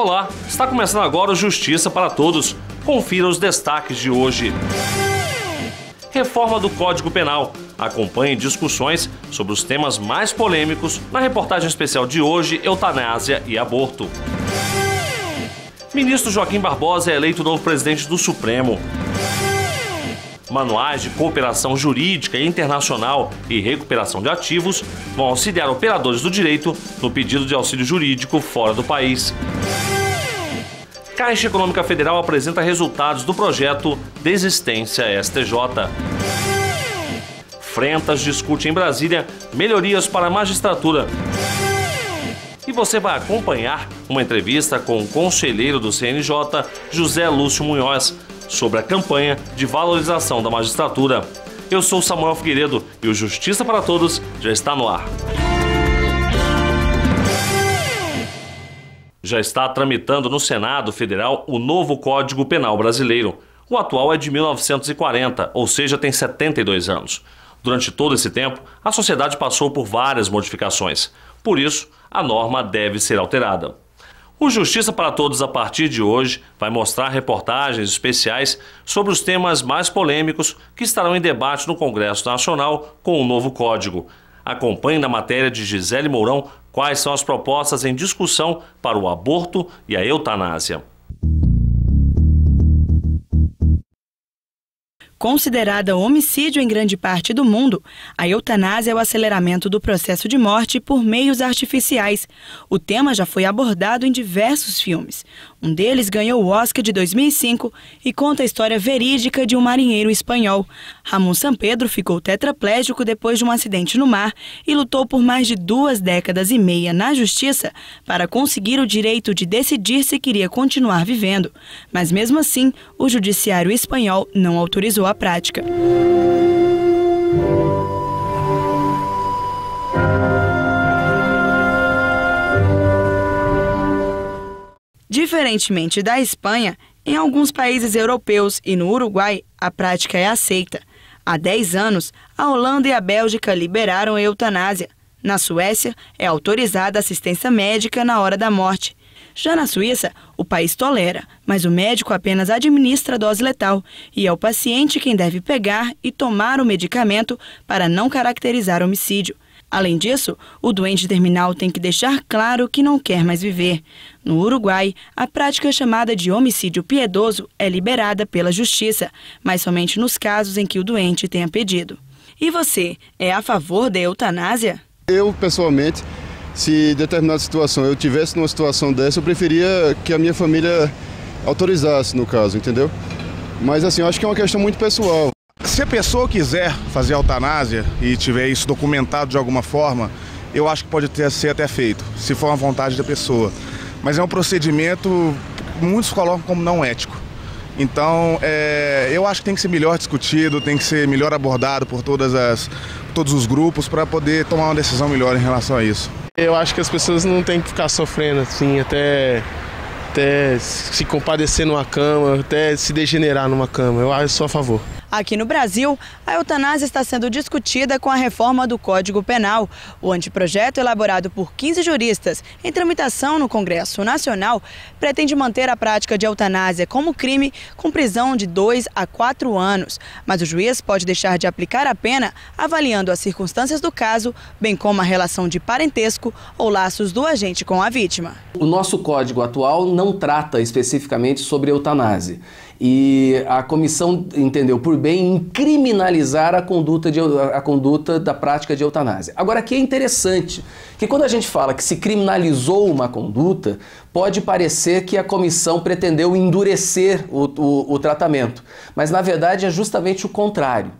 Olá, está começando agora o Justiça para Todos. Confira os destaques de hoje. Reforma do Código Penal. Acompanhe discussões sobre os temas mais polêmicos na reportagem especial de hoje, eutanásia e aborto. Ministro Joaquim Barbosa é eleito novo presidente do Supremo. Manuais de cooperação jurídica internacional e recuperação de ativos vão auxiliar operadores do direito no pedido de auxílio jurídico fora do país. Caixa Econômica Federal apresenta resultados do projeto Desistência STJ. Frentas discute em Brasília melhorias para a magistratura. E você vai acompanhar uma entrevista com o conselheiro do CNJ, José Lúcio Munhoz, sobre a campanha de valorização da magistratura. Eu sou Samuel Figueiredo e o Justiça para Todos já está no ar. Já está tramitando no Senado Federal o novo Código Penal brasileiro. O atual é de 1940, ou seja, tem 72 anos. Durante todo esse tempo, a sociedade passou por várias modificações. Por isso, a norma deve ser alterada. O Justiça para Todos, a partir de hoje, vai mostrar reportagens especiais sobre os temas mais polêmicos que estarão em debate no Congresso Nacional com o novo código. Acompanhe na matéria de Gisele Mourão quais são as propostas em discussão para o aborto e a eutanásia. Considerada homicídio em grande parte do mundo, a eutanásia é o aceleramento do processo de morte por meios artificiais. O tema já foi abordado em diversos filmes. Um deles ganhou o Oscar de 2005 e conta a história verídica de um marinheiro espanhol. Ramón Sampedro ficou tetraplégico depois de um acidente no mar e lutou por mais de 2 décadas e meia na justiça para conseguir o direito de decidir se queria continuar vivendo. Mas mesmo assim, o judiciário espanhol não autorizou a prática. Diferentemente da Espanha, em alguns países europeus e no Uruguai, a prática é aceita. Há 10 anos, a Holanda e a Bélgica liberaram a eutanásia. Na Suécia, é autorizada assistência médica na hora da morte. Já na Suíça, o país tolera, mas o médico apenas administra a dose letal e é o paciente quem deve pegar e tomar o medicamento para não caracterizar homicídio. Além disso, o doente terminal tem que deixar claro que não quer mais viver. No Uruguai, a prática chamada de homicídio piedoso é liberada pela justiça, mas somente nos casos em que o doente tenha pedido. E você, é a favor da eutanásia? Eu, pessoalmente, se em determinada situação eu tivesse numa situação dessa, eu preferia que a minha família autorizasse, no caso, entendeu? Mas assim, eu acho que é uma questão muito pessoal. Se a pessoa quiser fazer eutanásia e tiver isso documentado de alguma forma, eu acho que pode ser até feito, se for uma vontade da pessoa. Mas é um procedimento que muitos colocam como não ético. Então, eu acho que tem que ser melhor discutido, tem que ser melhor abordado por todos os grupos para poder tomar uma decisão melhor em relação a isso. Eu acho que as pessoas não têm que ficar sofrendo assim, até se compadecer numa cama, até se degenerar numa cama. Eu sou a favor. Aqui no Brasil, a eutanásia está sendo discutida com a reforma do Código Penal. O anteprojeto, elaborado por 15 juristas em tramitação no Congresso Nacional, pretende manter a prática de eutanásia como crime com prisão de 2 a 4 anos. Mas o juiz pode deixar de aplicar a pena avaliando as circunstâncias do caso, bem como a relação de parentesco ou laços do agente com a vítima. O nosso código atual não trata especificamente sobre eutanásia. E a comissão entendeu por bem em criminalizar a conduta da prática de eutanásia. Agora, aqui é interessante que quando a gente fala que se criminalizou uma conduta, pode parecer que a comissão pretendeu endurecer o tratamento, mas na verdade é justamente o contrário.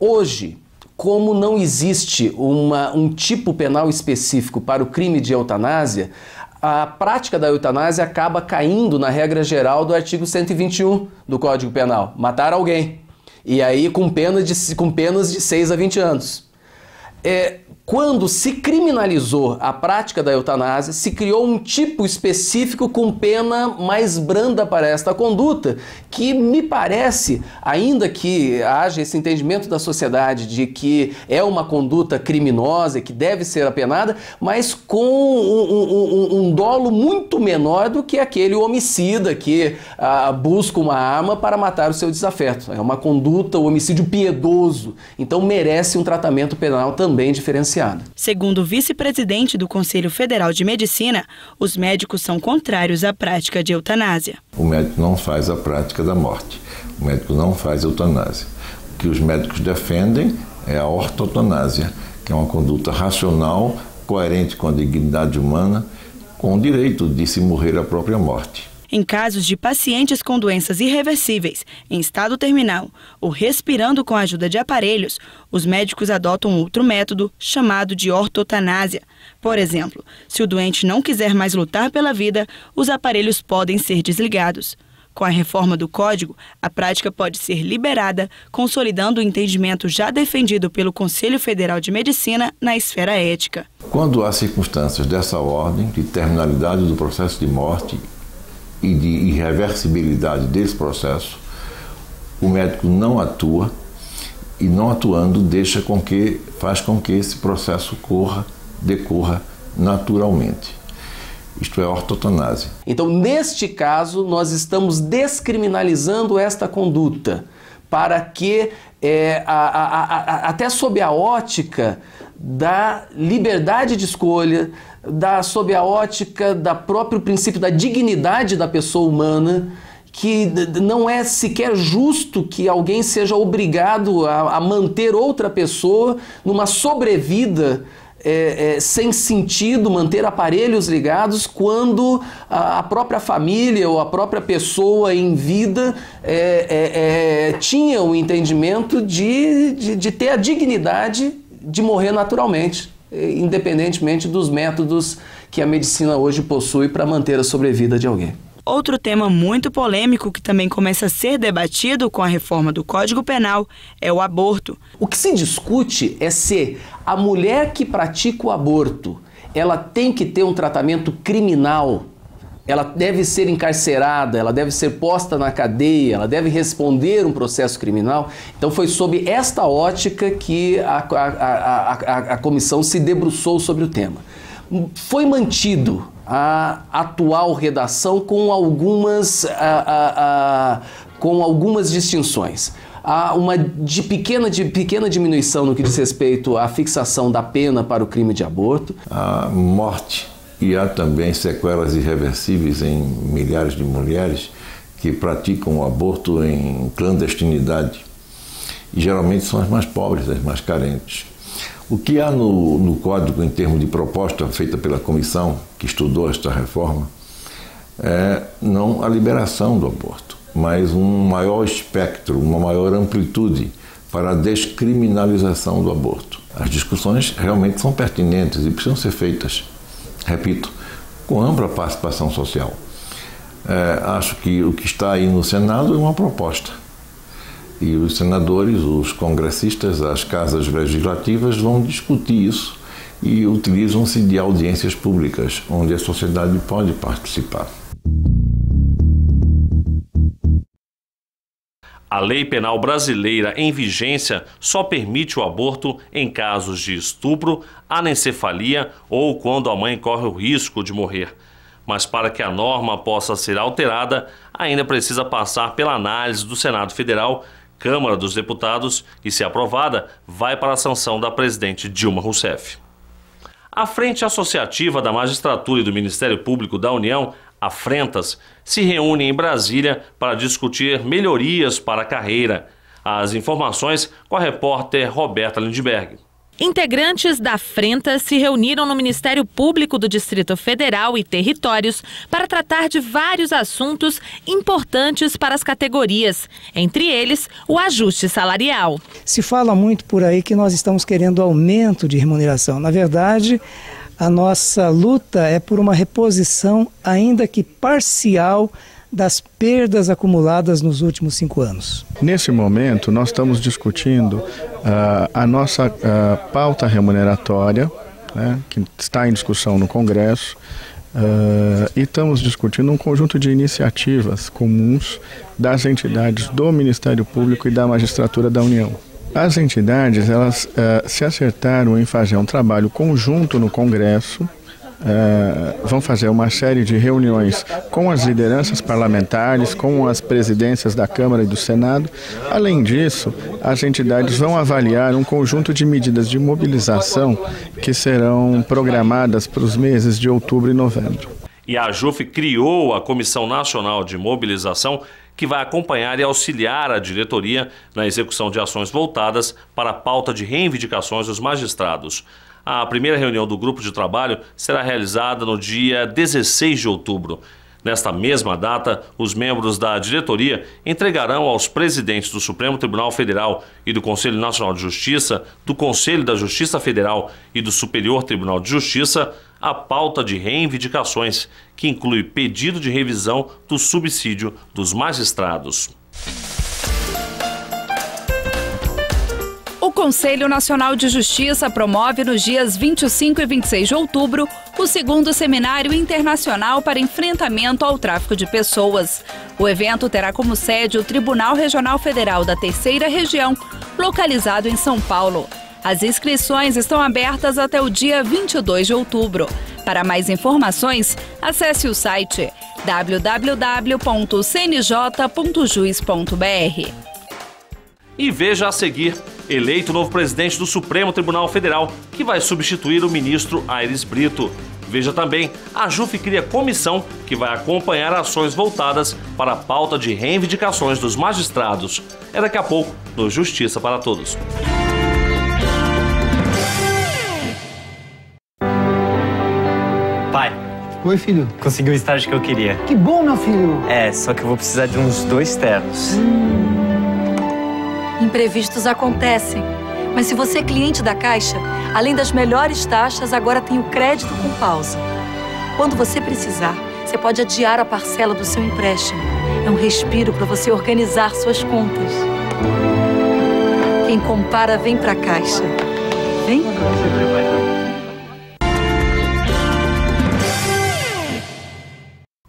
Hoje, como não existe um tipo penal específico para o crime de eutanásia, a prática da eutanásia acaba caindo na regra geral do artigo 121 do Código Penal, matar alguém, e aí com penas de 6 a 20 anos. Quando se criminalizou a prática da eutanásia, se criou um tipo específico com pena mais branda para esta conduta, que me parece, ainda que haja esse entendimento da sociedade de que é uma conduta criminosa e que deve ser apenada, mas com um dolo muito menor do que aquele homicida que busca uma arma para matar o seu desafeto. É uma conduta, o homicídio piedoso, então merece um tratamento penal também diferenciado. Segundo o vice-presidente do Conselho Federal de Medicina, os médicos são contrários à prática de eutanásia. O médico não faz a prática da morte, o médico não faz eutanásia. O que os médicos defendem é a ortotanásia, que é uma conduta racional, coerente com a dignidade humana, com o direito de se morrer a própria morte. Em casos de pacientes com doenças irreversíveis, em estado terminal ou respirando com a ajuda de aparelhos, os médicos adotam outro método chamado de ortotanásia. Por exemplo, se o doente não quiser mais lutar pela vida, os aparelhos podem ser desligados. Com a reforma do Código, a prática pode ser liberada, consolidando o entendimento já defendido pelo Conselho Federal de Medicina na esfera ética. Quando há circunstâncias dessa ordem, de terminalidade do processo de morte e de irreversibilidade desse processo, o médico não atua e, não atuando, faz com que esse processo decorra naturalmente. Isto é ortotanásia. Então, neste caso, nós estamos descriminalizando esta conduta para que, até sob a ótica da liberdade de escolha, sob a ótica do próprio princípio da dignidade da pessoa humana, que não é sequer justo que alguém seja obrigado a manter outra pessoa numa sobrevida sem sentido, manter aparelhos ligados, quando a própria família ou a própria pessoa em vida tinha o entendimento de ter a dignidade de morrer naturalmente, independentemente dos métodos que a medicina hoje possui para manter a sobrevida de alguém. Outro tema muito polêmico que também começa a ser debatido com a reforma do Código Penal é o aborto. O que se discute é se a mulher que pratica o aborto, ela tem que ter um tratamento criminal, ela deve ser encarcerada, ela deve ser posta na cadeia, ela deve responder um processo criminal. Então foi sob esta ótica que a comissão se debruçou sobre o tema. Foi mantido a atual redação com algumas distinções. Há uma pequena diminuição no que diz respeito à fixação da pena para o crime de aborto. A morte, e há também sequelas irreversíveis em milhares de mulheres que praticam o aborto em clandestinidade. E geralmente são as mais pobres, as mais carentes. O que há no Código, em termos de proposta feita pela comissão que estudou esta reforma, é não a liberação do aborto, mas um maior espectro, uma maior amplitude para a descriminalização do aborto. As discussões realmente são pertinentes e precisam ser feitas, repito, com ampla participação social. Acho que o que está aí no Senado é uma proposta. E os senadores, os congressistas, as casas legislativas vão discutir isso e utilizam-se de audiências públicas, onde a sociedade pode participar. A lei penal brasileira em vigência só permite o aborto em casos de estupro, anencefalia ou quando a mãe corre o risco de morrer. Mas para que a norma possa ser alterada, ainda precisa passar pela análise do Senado Federal, Câmara dos Deputados e, se aprovada, vai para a sanção da presidente Dilma Rousseff. A Frente Associativa da Magistratura e do Ministério Público da União, a Frentas, se reúne em Brasília para discutir melhorias para a carreira. As informações com a repórter Roberta Lindbergh. Integrantes da Frentas se reuniram no Ministério Público do Distrito Federal e Territórios para tratar de vários assuntos importantes para as categorias, entre eles o ajuste salarial. Se fala muito por aí que nós estamos querendo aumento de remuneração. Na verdade, A nossa luta é por uma reposição, ainda que parcial, das perdas acumuladas nos últimos 5 anos. Nesse momento, nós estamos discutindo a nossa pauta remuneratória, né, que está em discussão no Congresso, e estamos discutindo um conjunto de iniciativas comuns das entidades do Ministério Público e da Magistratura da União. As entidades, elas se acertaram em fazer um trabalho conjunto no Congresso, vão fazer uma série de reuniões com as lideranças parlamentares, com as presidências da Câmara e do Senado. Além disso, as entidades vão avaliar um conjunto de medidas de mobilização que serão programadas para os meses de outubro e novembro. E a AJUF criou a Comissão Nacional de Mobilização, que vai acompanhar e auxiliar a diretoria na execução de ações voltadas para a pauta de reivindicações dos magistrados. A primeira reunião do grupo de trabalho será realizada no dia 16 de outubro. Nesta mesma data, os membros da diretoria entregarão aos presidentes do Supremo Tribunal Federal e do Conselho Nacional de Justiça, do Conselho da Justiça Federal e do Superior Tribunal de Justiça a pauta de reivindicações, que inclui pedido de revisão do subsídio dos magistrados. O Conselho Nacional de Justiça promove nos dias 25 e 26 de outubro o 2º Seminário Internacional para Enfrentamento ao Tráfico de Pessoas. O evento terá como sede o Tribunal Regional Federal da 3ª Região, localizado em São Paulo. As inscrições estão abertas até o dia 22 de outubro. Para mais informações, acesse o site www.cnj.juiz.br. E veja a seguir, eleito o novo presidente do Supremo Tribunal Federal, que vai substituir o ministro Aires Brito. Veja também, a AJUF cria comissão que vai acompanhar ações voltadas para a pauta de reivindicações dos magistrados. É daqui a pouco no Justiça para Todos. Pai. Oi, filho. Consegui o estágio que eu queria. Que bom, meu filho. Só que eu vou precisar de uns 2 ternos. Imprevistos acontecem, mas se você é cliente da Caixa, além das melhores taxas, agora tem o crédito com pausa. Quando você precisar, você pode adiar a parcela do seu empréstimo. É um respiro para você organizar suas contas. Quem compara, vem pra Caixa. Vem?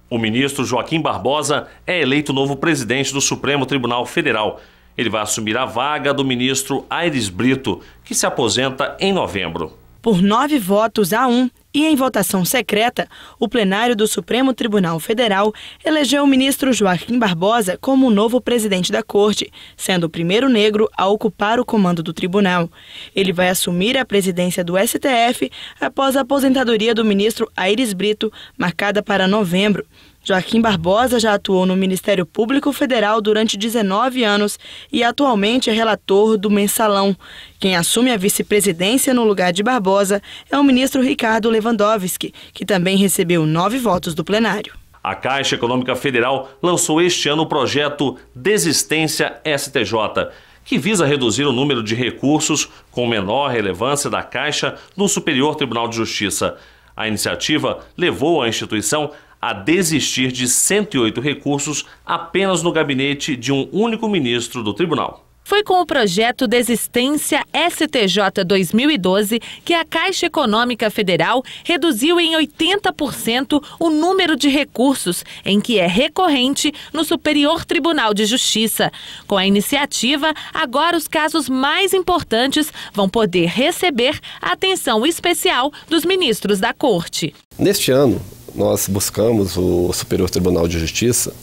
O ministro Joaquim Barbosa é eleito novo presidente do Supremo Tribunal Federal. Ele vai assumir a vaga do ministro Aires Brito, que se aposenta em novembro. Por 9 votos a 1 e em votação secreta, o plenário do Supremo Tribunal Federal elegeu o ministro Joaquim Barbosa como o novo presidente da Corte, sendo o primeiro negro a ocupar o comando do tribunal. Ele vai assumir a presidência do STF após a aposentadoria do ministro Aires Brito, marcada para novembro. Joaquim Barbosa já atuou no Ministério Público Federal durante 19 anos e atualmente é relator do Mensalão. Quem assume a vice-presidência no lugar de Barbosa é o ministro Ricardo Lewandowski, que também recebeu 9 votos do plenário. A Caixa Econômica Federal lançou este ano o projeto Desistência STJ, que visa reduzir o número de recursos com menor relevância da Caixa no Superior Tribunal de Justiça. A iniciativa levou a instituição a desistir de 108 recursos apenas no gabinete de um único ministro do tribunal. Foi com o projeto Desistência STJ 2012 que a Caixa Econômica Federal reduziu em 80% o número de recursos em que é recorrente no Superior Tribunal de Justiça. Com a iniciativa, agora os casos mais importantes vão poder receber a atenção especial dos ministros da Corte. Neste ano, nós buscamos o Superior Tribunal de Justiça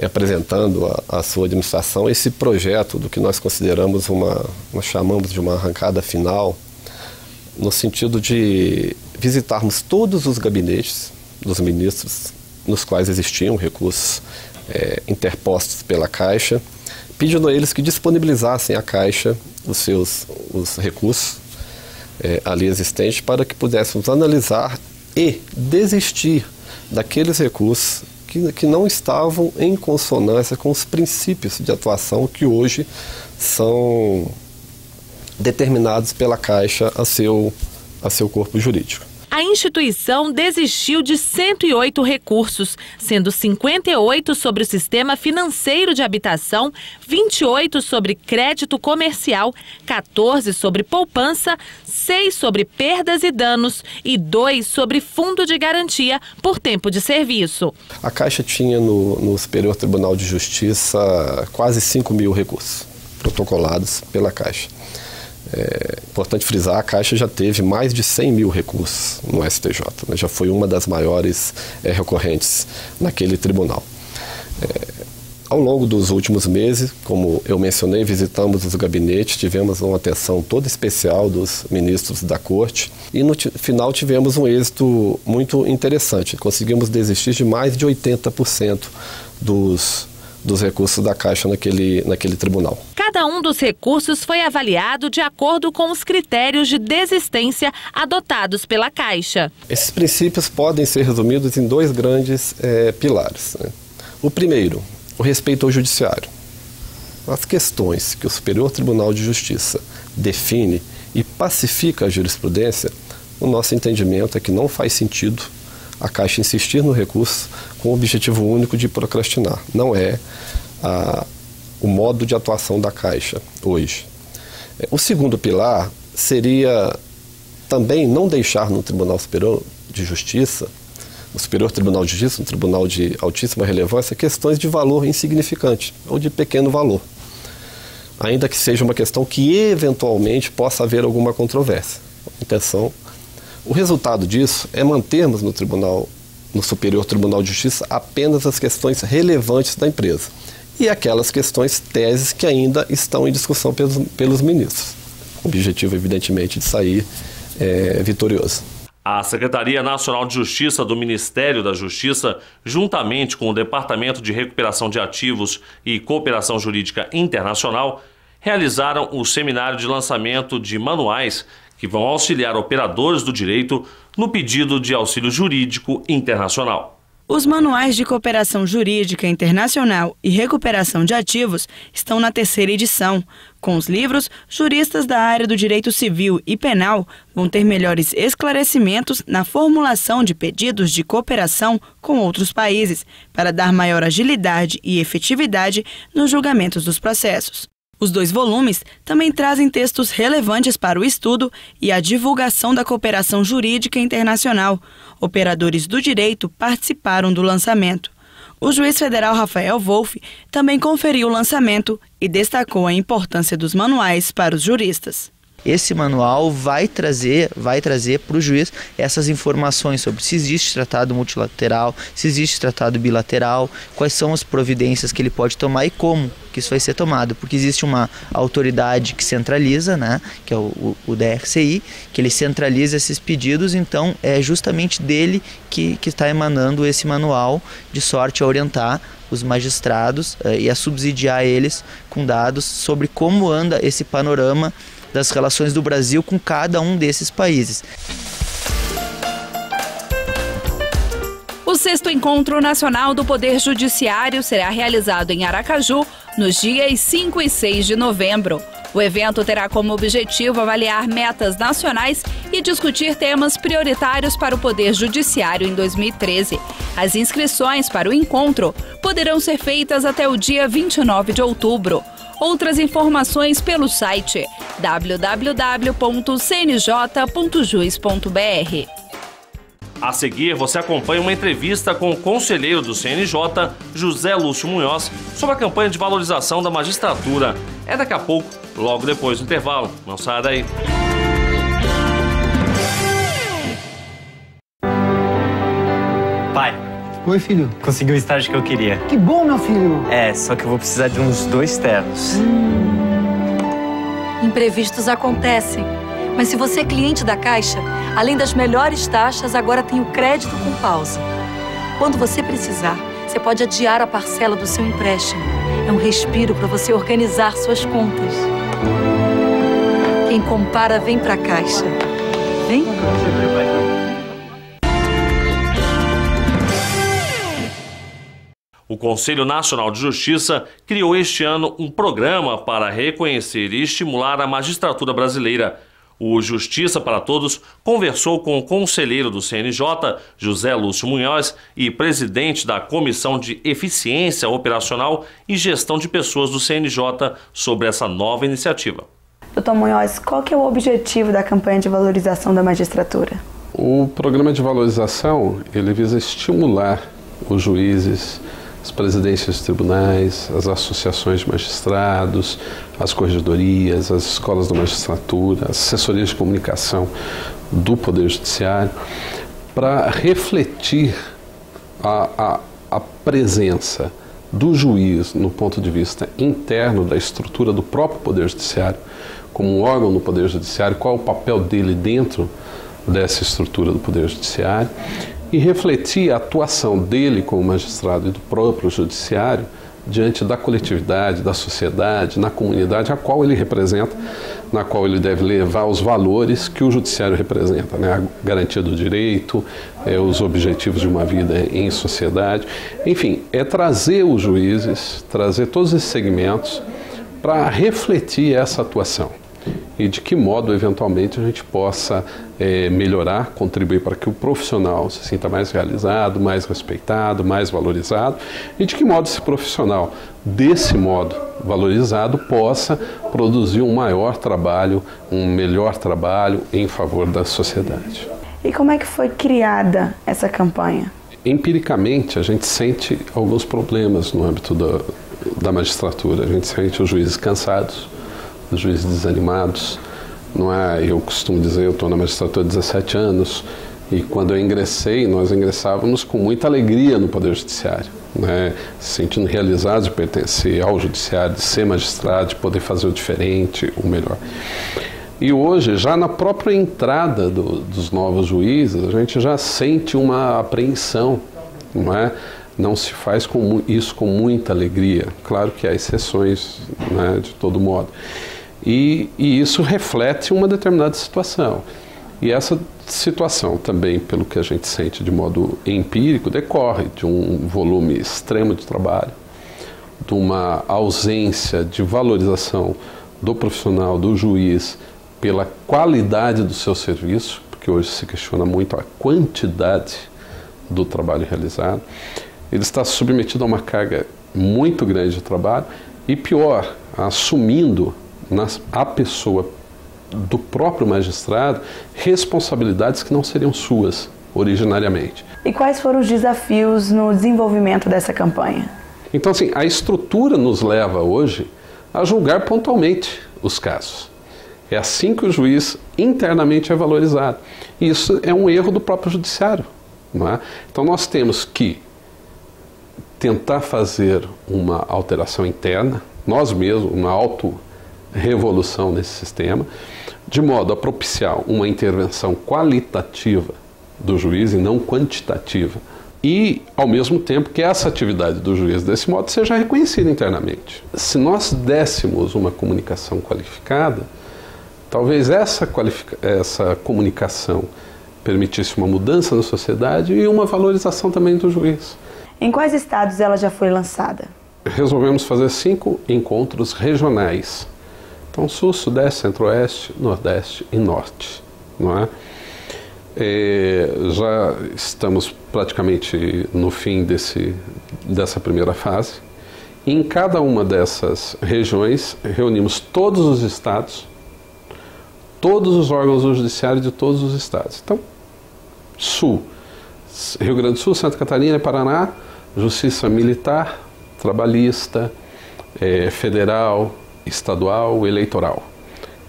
apresentando à sua administração esse projeto do que nós consideramos nós chamamos de uma arrancada final, no sentido de visitarmos todos os gabinetes dos ministros nos quais existiam recursos interpostos pela Caixa, pedindo a eles que disponibilizassem à Caixa os recursos ali existentes para que pudéssemos analisar e desistir daqueles recursos que não estavam em consonância com os princípios de atuação que hoje são determinados pela Caixa a seu a seu corpo jurídico. A instituição desistiu de 108 recursos, sendo 58 sobre o sistema financeiro de habitação, 28 sobre crédito comercial, 14 sobre poupança, 6 sobre perdas e danos e 2 sobre fundo de garantia por tempo de serviço. A Caixa tinha no Superior Tribunal de Justiça quase 5 mil recursos protocolados pela Caixa. É importante frisar, a Caixa já teve mais de 100 mil recursos no STJ, né? Já foi uma das maiores recorrentes naquele tribunal. Ao longo dos últimos meses, como eu mencionei, visitamos os gabinetes, tivemos uma atenção toda especial dos ministros da Corte e no final tivemos um êxito muito interessante. Conseguimos desistir de mais de 80% dos recursos da Caixa naquele tribunal. Cada um dos recursos foi avaliado de acordo com os critérios de desistência adotados pela Caixa. Esses princípios podem ser resumidos em 2 grandes pilares, né? O primeiro, o respeito ao judiciário. As questões que o Superior Tribunal de Justiça define e pacifica a jurisprudência, o nosso entendimento é que não faz sentido a Caixa insistir no recurso com o objetivo único de procrastinar. Não é o modo de atuação da Caixa hoje. O segundo pilar seria também não deixar no Tribunal Superior de Justiça, no Superior Tribunal de Justiça, um tribunal de altíssima relevância, questões de valor insignificante ou de pequeno valor, ainda que seja uma questão que eventualmente possa haver alguma controvérsia. O resultado disso é mantermos no Superior Tribunal de Justiça apenas as questões relevantes da empresa e aquelas questões, teses que ainda estão em discussão pelos ministros. O objetivo, evidentemente, de sair vitorioso. A Secretaria Nacional de Justiça do Ministério da Justiça, juntamente com o Departamento de Recuperação de Ativos e Cooperação Jurídica Internacional, realizaram o seminário de lançamento de manuais que vão auxiliar operadores do direito no pedido de auxílio jurídico internacional. Os manuais de cooperação jurídica internacional e recuperação de ativos estão na 3ª edição. Com os livros, juristas da área do direito civil e penal vão ter melhores esclarecimentos na formulação de pedidos de cooperação com outros países, para dar maior agilidade e efetividade nos julgamentos dos processos. Os 2 volumes também trazem textos relevantes para o estudo e a divulgação da cooperação jurídica internacional. Operadores do direito participaram do lançamento. O juiz federal Rafael Wolff também conferiu o lançamento e destacou a importância dos manuais para os juristas. Esse manual vai trazer para o juiz essas informações sobre se existe tratado multilateral, se existe tratado bilateral, quais são as providências que ele pode tomar e como que isso vai ser tomado, porque existe uma autoridade que centraliza, né, que é o DRCI, que ele centraliza esses pedidos, então é justamente dele que está emanando esse manual, de sorte a orientar os magistrados e a subsidiar eles com dados sobre como anda esse panorama das relações do Brasil com cada um desses países. O 6º Encontro Nacional do Poder Judiciário será realizado em Aracaju nos dias 5 e 6 de novembro. O evento terá como objetivo avaliar metas nacionais e discutir temas prioritários para o Poder Judiciário em 2013. As inscrições para o encontro poderão ser feitas até o dia 29 de outubro. Outras informações pelo site www.cnj.jus.br. A seguir, você acompanha uma entrevista com o conselheiro do CNJ, José Lúcio Munhoz, sobre a campanha de valorização da magistratura. É daqui a pouco, logo depois do intervalo. Não saia daí. Pai. Oi, filho. Consegui o estágio que eu queria. Que bom, meu filho. Só que eu vou precisar de uns 2 ternos. Imprevistos acontecem. Mas se você é cliente da Caixa, além das melhores taxas, agora tem o crédito com pausa. Quando você precisar, você pode adiar a parcela do seu empréstimo. É um respiro para você organizar suas contas. Quem compara, vem pra Caixa. Vem? O Conselho Nacional de Justiça criou este ano um programa para reconhecer e estimular a magistratura brasileira. O Justiça para Todos conversou com o conselheiro do CNJ, José Lúcio Munhoz, e presidente da Comissão de Eficiência Operacional e Gestão de Pessoas do CNJ sobre essa nova iniciativa. Doutor Munhoz, qual que é o objetivo da campanha de valorização da magistratura? O programa de valorização, ele visa estimular os juízes, as presidências de tribunais, as associações de magistrados, as corregedorias, as escolas da magistratura, as assessorias de comunicação do Poder Judiciário, para refletir a presença do juiz no ponto de vista interno da estrutura do próprio Poder Judiciário, como um órgão do Poder Judiciário, qual é o papel dele dentro dessa estrutura do Poder Judiciário, e refletir a atuação dele como magistrado e do próprio judiciário diante da coletividade, da sociedade, na comunidade a qual ele representa, na qual ele deve levar os valores que o judiciário representa, né? A garantia do direito, os objetivos de uma vida em sociedade. Enfim, é trazer os juízes, trazer todos esses segmentos para refletir essa atuação e de que modo, eventualmente, a gente possa melhorar, contribuir para que o profissional se sinta mais realizado, mais respeitado, mais valorizado, e de que modo esse profissional, desse modo valorizado, possa produzir um maior trabalho, um melhor trabalho em favor da sociedade. E como é que foi criada essa campanha? Empiricamente, a gente sente alguns problemas no âmbito da magistratura. A gente sente os juízes cansados, os juízes desanimados. Não é, eu costumo dizer, eu estou na magistratura há 17 anos e quando eu ingressei, nós ingressávamos com muita alegria no Poder Judiciário, né? Se sentindo realizados de pertencer ao Judiciário, de ser magistrado, de poder fazer o diferente, o melhor. E hoje, já na própria entrada dos novos juízes, a gente já sente uma apreensão, não é? Não se faz isso com muita alegria. Claro que há exceções, né, de todo modo. E isso reflete uma determinada situação. E essa situação também, pelo que a gente sente de modo empírico, decorre de um volume extremo de trabalho, de uma ausência de valorização do profissional, do juiz, pela qualidade do seu serviço, porque hoje se questiona muito a quantidade do trabalho realizado. Ele está submetido a uma carga muito grande de trabalho e, pior, assumindo a pessoa do próprio magistrado responsabilidades que não seriam suas originariamente. E quais foram os desafios no desenvolvimento dessa campanha? Então, assim, a estrutura nos leva hoje a julgar pontualmente os casos. É assim que o juiz internamente é valorizado. E isso é um erro do próprio judiciário, não é? Então nós temos que tentar fazer uma alteração interna, nós mesmos, uma auto-revolução nesse sistema, de modo a propiciar uma intervenção qualitativa do juiz e não quantitativa. E, ao mesmo tempo, que essa atividade do juiz, desse modo, seja reconhecida internamente. Se nós dessemos uma comunicação qualificada, talvez essa comunicação permitisse uma mudança na sociedade e uma valorização também do juiz. Em quais estados ela já foi lançada? Resolvemos fazer 5 encontros regionais. Então, Sul, Sudeste, Centro-Oeste, Nordeste e Norte, não é? Já estamos praticamente no fim dessa primeira fase. E em cada uma dessas regiões, reunimos todos os estados, todos os órgãos do judiciário de todos os estados. Então, Sul, Rio Grande do Sul, Santa Catarina e Paraná, Justiça Militar, Trabalhista, Federal, Estadual, Eleitoral.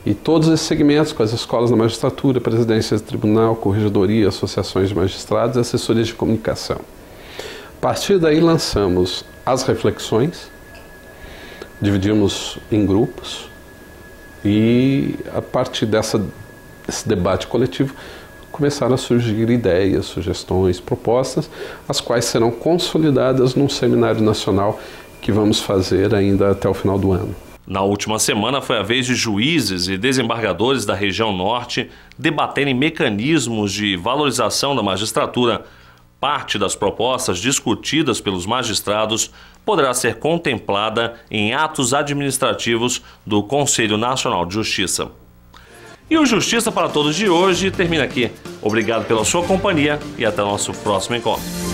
E todos esses segmentos, com as escolas da magistratura, presidências de tribunal, corregedoria, associações de magistrados e assessorias de comunicação. A partir daí lançamos as reflexões, dividimos em grupos e a partir desse debate coletivo começaram a surgir ideias, sugestões, propostas, as quais serão consolidadas num seminário nacional que vamos fazer ainda até o final do ano. Na última semana foi a vez de juízes e desembargadores da região norte debaterem mecanismos de valorização da magistratura. Parte das propostas discutidas pelos magistrados poderá ser contemplada em atos administrativos do Conselho Nacional de Justiça. E o Justiça para Todos de hoje termina aqui. Obrigado pela sua companhia e até o nosso próximo encontro.